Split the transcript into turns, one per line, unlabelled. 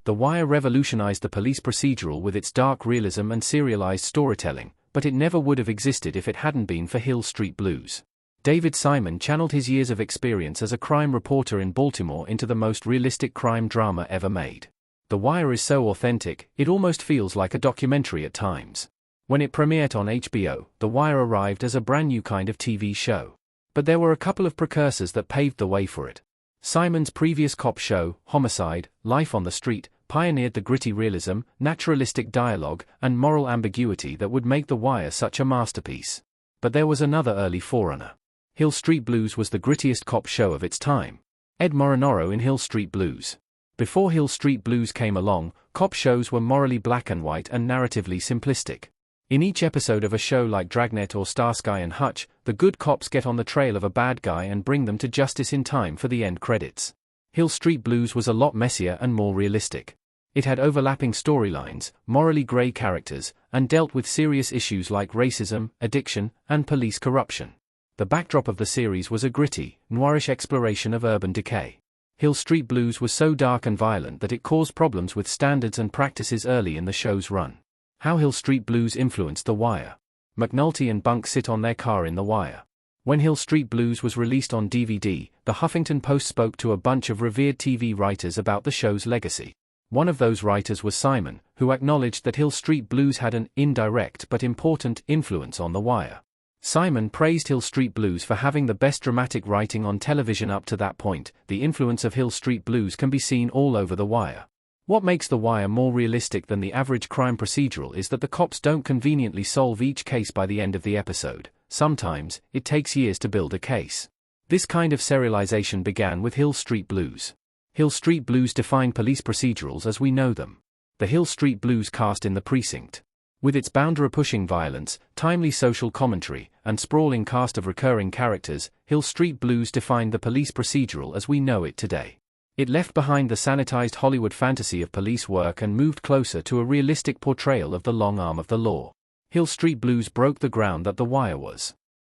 The Wire revolutionized the police procedural with its dark realism and serialized storytelling, but it never would have existed if it hadn't been for Hill Street Blues. David Simon channeled his years of experience as a crime reporter in Baltimore into the most realistic crime drama ever made. The Wire is so authentic, it almost feels like a documentary at times. When it premiered on HBO, The Wire arrived as a brand new kind of TV show. But there were a couple of precursors that paved the way for it. Simon's previous cop show, Homicide: Life on the Street, pioneered the gritty realism, naturalistic dialogue, and moral ambiguity that would make The Wire such a masterpiece. But there was another early forerunner. Hill Street Blues was the grittiest cop show of its time. Ed Morinaro in Hill Street Blues. Before Hill Street Blues came along, cop shows were morally black and white and narratively simplistic. In each episode of a show like Dragnet or Starsky and Hutch, the good cops get on the trail of a bad guy and bring them to justice in time for the end credits. Hill Street Blues was a lot messier and more realistic. It had overlapping storylines, morally grey characters, and dealt with serious issues like racism, addiction, and police corruption. The backdrop of the series was a gritty, noirish exploration of urban decay. Hill Street Blues was so dark and violent that it caused problems with standards and practices early in the show's run. How Hill Street Blues influenced The Wire. McNulty and Bunk sit on their car in The Wire. When Hill Street Blues was released on DVD, the Huffington Post spoke to a bunch of revered TV writers about the show's legacy. One of those writers was Simon, who acknowledged that Hill Street Blues had an indirect but important influence on The Wire. Simon praised Hill Street Blues for having the best dramatic writing on television up to that point. The influence of Hill Street Blues can be seen all over The Wire. What makes The Wire more realistic than the average crime procedural is that the cops don't conveniently solve each case by the end of the episode. Sometimes, it takes years to build a case. This kind of serialization began with Hill Street Blues. Hill Street Blues defined police procedurals as we know them. The Hill Street Blues cast in The Precinct. With its boundary-pushing violence, timely social commentary, and sprawling cast of recurring characters, Hill Street Blues defined the police procedural as we know it today. It left behind the sanitized Hollywood fantasy of police work and moved closer to a realistic portrayal of the long arm of the law. Hill Street Blues broke the ground that The Wire was.